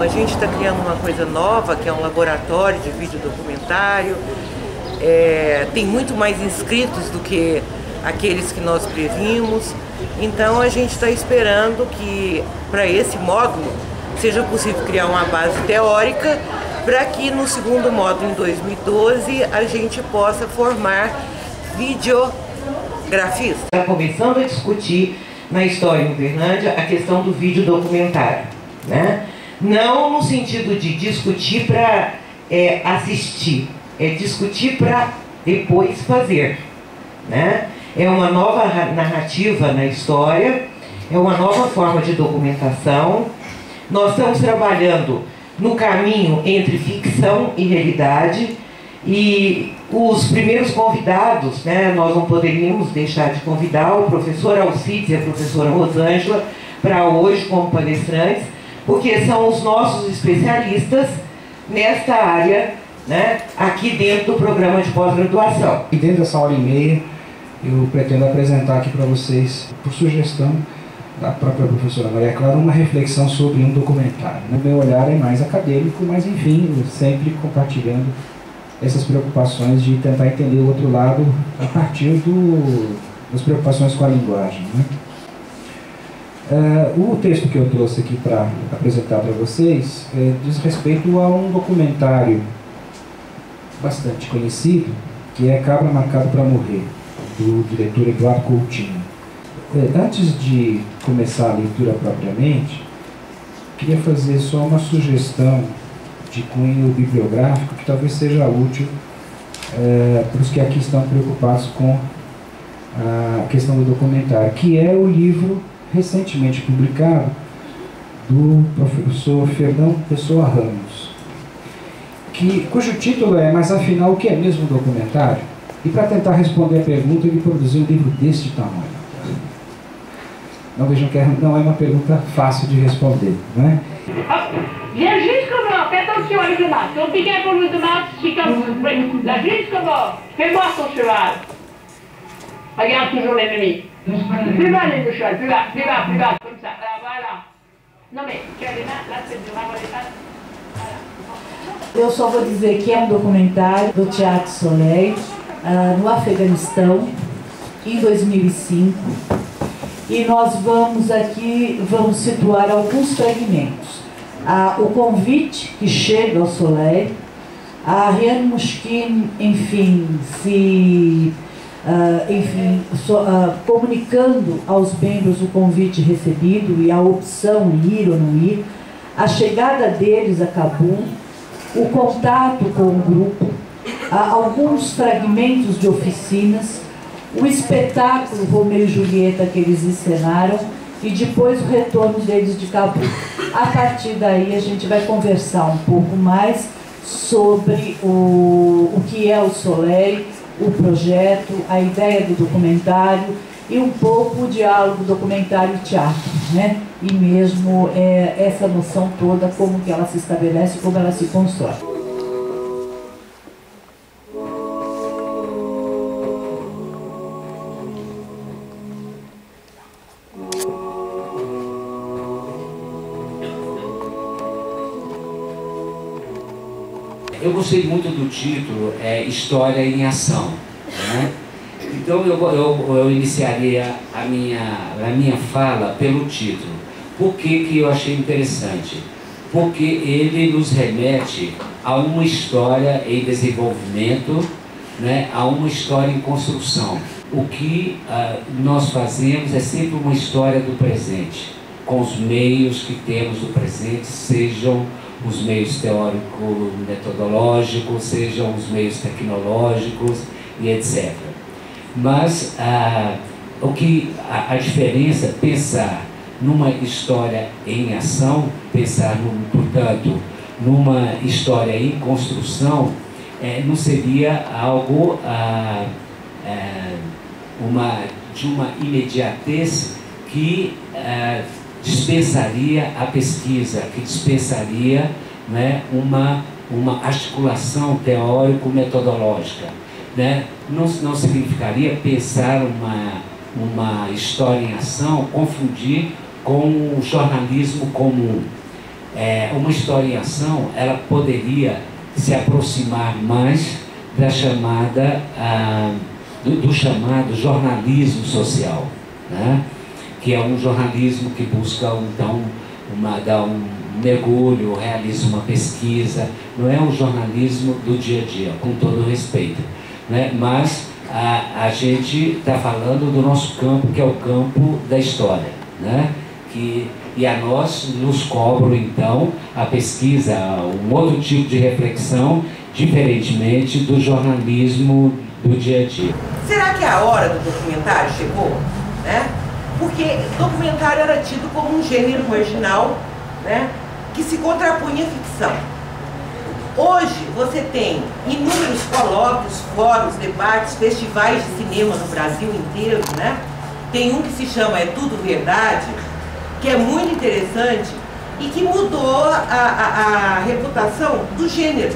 A gente está criando uma coisa nova, que é um laboratório de vídeo documentário. Tem muito mais inscritos do que aqueles que nós previmos. Então a gente está esperando que para esse módulo seja possível criar uma base teórica para que no segundo módulo, em 2012, a gente possa formar videografistas. Está começando a discutir na história em Uberlândia a questão do vídeo documentário, né? Não no sentido de discutir para assistir, é discutir para depois fazer, né? É uma nova narrativa na história, é uma nova forma de documentação. Nós estamos trabalhando no caminho entre ficção e realidade, e os primeiros convidados, né, nós não poderíamos deixar de convidar o professor Alcides e a professora Rosângela para hoje como palestrantes, porque são os nossos especialistas nesta área, né, aqui dentro do programa de pós-graduação. E dentro dessa hora e meia, eu pretendo apresentar aqui para vocês, por sugestão da própria professora Maria Clara, uma reflexão sobre um documentário. O meu olhar é mais acadêmico, mas enfim, eu sempre compartilhando essas preocupações de tentar entender o outro lado a partir das preocupações com a linguagem, né? O texto que eu trouxe aqui para apresentar para vocês diz respeito a um documentário bastante conhecido, que é Cabra Marcado para Morrer, do diretor Eduardo Coutinho. Antes de começar a leitura propriamente, queria fazer só uma sugestão de cunho bibliográfico que talvez seja útil para os que aqui estão preocupados com a questão do documentário, que é o livro recentemente publicado do professor Fernão Pessoa Ramos, cujo título é "Mas afinal, o que é mesmo um documentário?" E para tentar responder a pergunta, ele produziu um livro deste tamanho. Não vejam que não é uma pergunta fácil de responder, não é? Viens jusqu'au fais attention avec le masque. On pique un peu le masque, c'est comme là jusqu'au bord. Fais voir ton cheval. Regarde toujours l'ennemi. Plus bas les deux chevaux, plus bas, plus bas, plus bas, comme ça. Voilà. Non mais tu as les mains, là c'est du rabo les pattes. Eu só vou dizer que é um documentário do Teatro Soleil, no Afeganistão, em 2005. E nós vamos situar alguns fragmentos. O convite que chega ao Soleil, a Rian Mushkin, comunicando aos membros o convite recebido e a opção ir ou não ir, a chegada deles a Cabul, o contato com o grupo, alguns fragmentos de oficinas, o espetáculo Romeu e Julieta que eles encenaram e depois o retorno deles de Cabul. A partir daí a gente vai conversar um pouco mais sobre o que é o Soleil, o projeto, a ideia do documentário e um pouco o diálogo documentário-teatro, né? E mesmo essa noção toda, como que ela se estabelece, como ela se constrói. Eu gostei muito do título, História em Ação, né? Então eu iniciaria a minha fala pelo título. Por que eu achei interessante? Porque ele nos remete a uma história em desenvolvimento, né? A uma história em construção. O que nós fazemos é sempre uma história do presente, com os meios que temos do presente, sejam os meios teórico-metodológicos, sejam os meios tecnológicos e etc. Mas a diferença, pensar numa história em ação, pensar, portanto, numa história em construção, não seria algo de uma imediatez que dispensaria a pesquisa, que dispensaria, né, uma articulação teórico-metodológica, né? Não significaria pensar uma história em ação, confundir com o jornalismo comum. uma história em ação, ela poderia se aproximar mais da chamada, do chamado jornalismo social, né? Que é um jornalismo que busca, então, dar um mergulho, realiza uma pesquisa. Não é um jornalismo do dia a dia, com todo o respeito, né? Mas a gente está falando do nosso campo, que é o campo da história, né? E a nós nos cobram, então, a pesquisa, um outro tipo de reflexão, diferentemente do jornalismo do dia a dia. Será que a hora do documentário chegou? Né? Porque documentário era tido como um gênero marginal, né, que se contrapunha à ficção. Hoje você tem inúmeros colóquios, fóruns, debates, festivais de cinema no Brasil inteiro, né? Tem um que se chama É Tudo Verdade, que é muito interessante e que mudou a reputação do gênero.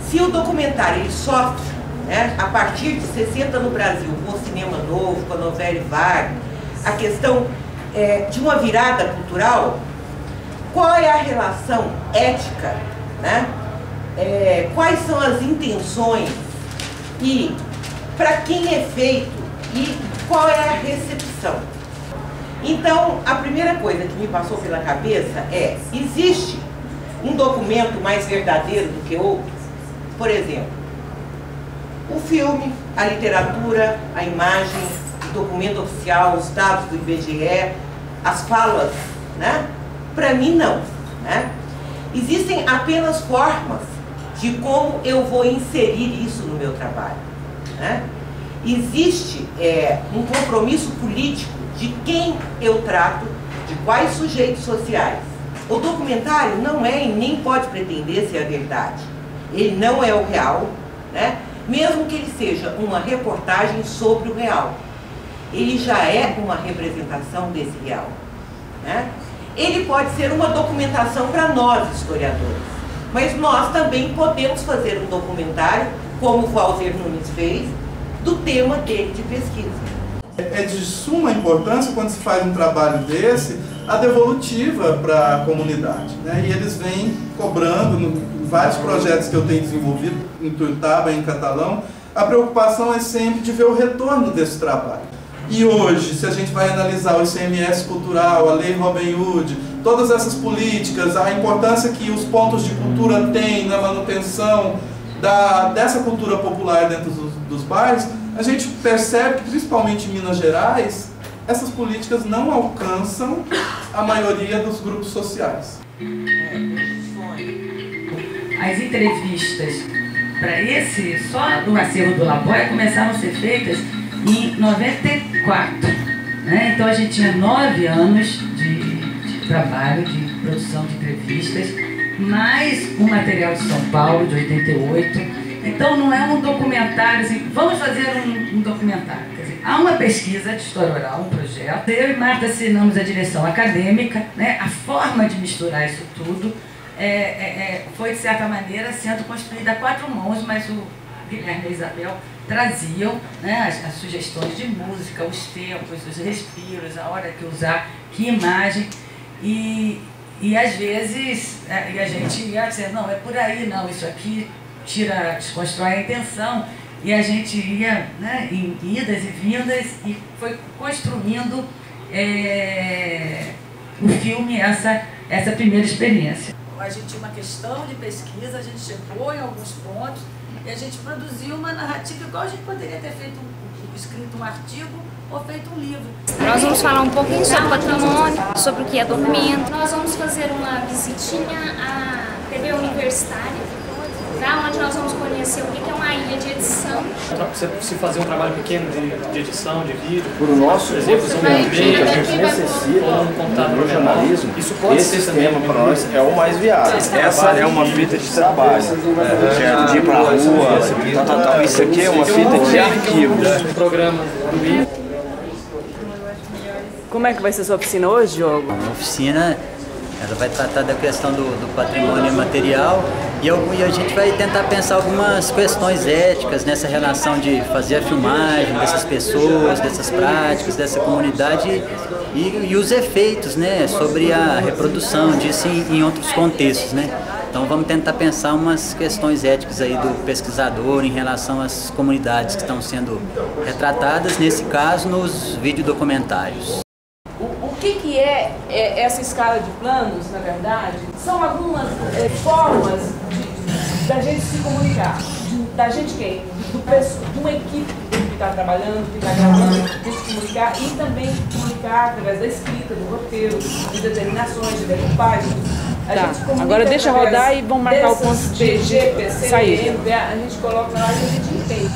Se o documentário ele sofre, né, a partir de 60 no Brasil, com o cinema novo, com a novela vaga, a questão de uma virada cultural, qual é a relação ética, né? Quais são as intenções e para quem é feito e qual é a recepção. Então, a primeira coisa que me passou pela cabeça é: existe um documento mais verdadeiro do que outro? Por exemplo, o filme, a literatura, a imagem, o documento oficial, os dados do IBGE, as falas, né? Para mim, não, né? Existem apenas formas de como eu vou inserir isso no meu trabalho, né? Existe um compromisso político de quem eu trato, de quais sujeitos sociais. O documentário não é e nem pode pretender ser a verdade. Ele não é o real, né? Mesmo que ele seja uma reportagem sobre o real. Ele já é uma representação desse real, né? Ele pode ser uma documentação para nós, historiadores. Mas nós também podemos fazer um documentário, como o Walter Nunes fez, do tema dele de pesquisa. É de suma importância, quando se faz um trabalho desse, a devolutiva para a comunidade, né? E eles vêm cobrando, em vários projetos que eu tenho desenvolvido, em Tuiutaba, em Catalão, a preocupação é sempre de ver o retorno desse trabalho. E hoje, se a gente vai analisar o ICMS cultural, a Lei Robin Hood, todas essas políticas, a importância que os pontos de cultura têm na manutenção dessa cultura popular dentro dos bairros, a gente percebe que, principalmente em Minas Gerais, essas políticas não alcançam a maioria dos grupos sociais. As entrevistas para só do acervo do Laboia começaram a ser feitas em 94, né? Então a gente tinha 9 anos de trabalho, de produção de entrevistas, mais um material de São Paulo, de 88. Então não é um documentário assim, vamos fazer um documentário. Quer dizer, há uma pesquisa de história oral, um projeto. Eu e Marta assinamos a direção acadêmica, né? A forma de misturar isso tudo foi, de certa maneira, sendo construída a 4 mãos, mas o Guilherme e a Isabel traziam, né, as sugestões de música, os tempos, os respiros, a hora que usar, que imagem, e às vezes a gente ia dizer, não, é por aí, não, isso aqui desconstrói a intenção, e a gente ia, né, em idas e vindas e foi construindo o filme, essa primeira experiência. A gente tinha uma questão de pesquisa, a gente chegou em alguns pontos e a gente produziu uma narrativa igual a gente poderia ter feito escrito um artigo ou feito um livro. Nós vamos falar um pouquinho sobre patrimônio, sobre o que é documento. Nós vamos fazer uma visitinha à TV universitária, tá? Onde nós vamos conhecer o que é uma ilha de edição. Se fazer um trabalho pequeno de edição, de vídeo, por nosso exemplo, que a gente necessita no jornalismo, esse sistema para nós é o mais viável. Essa é uma fita de trabalho, de ir para a rua, isso aqui é uma fita de arquivos. Programa do vídeo. Como é que vai ser sua oficina hoje, Diogo? A oficina Ela vai tratar da questão do patrimônio imaterial e a gente vai tentar pensar algumas questões éticas nessa relação de fazer a filmagem dessas pessoas, dessas práticas, dessa comunidade e os efeitos, né, sobre a reprodução disso em outros contextos, né? Então vamos tentar pensar umas questões éticas aí do pesquisador em relação às comunidades que estão sendo retratadas, nesse caso, nos videodocumentários. O que é essa escala de planos, na verdade? São algumas formas da gente se comunicar. Da gente quem? De uma equipe que está trabalhando, que está gravando, de se comunicar e também comunicar através da escrita, do roteiro, de determinações, de decupagem. Tá, agora deixa rodar e vamos marcar o ponto de sair. A gente coloca lá e a gente entende.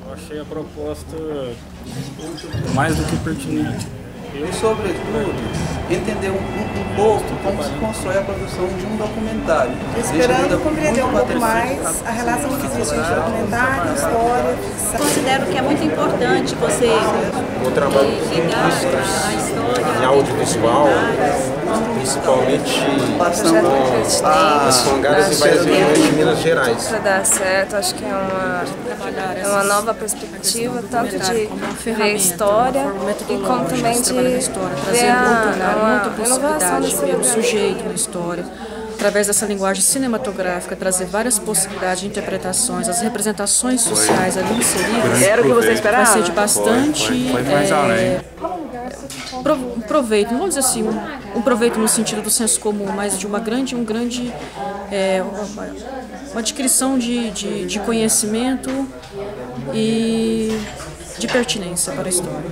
Eu achei a proposta mais do que pertinente. E, sobretudo, entender um pouco como se constrói a produção de um documentário. Esperando compreender um pouco mais a relação que existe entre documentário, história, ficção. Considero que é muito importante você ligar a história em audiovisual, principalmente as Congadas e várias regiões de Minas Gerais. Para dar certo, acho que é uma nova perspectiva, tanto de ver a história e como também de ver a inovação do sujeito na história. Através dessa linguagem cinematográfica, trazer várias possibilidades de interpretações, as representações sociais ali inseridas. Era o que você esperava? Vai ser de bastante proveito, não vamos dizer assim, um proveito no sentido do senso comum, mas de uma adquisição de conhecimento e de pertinência para a história.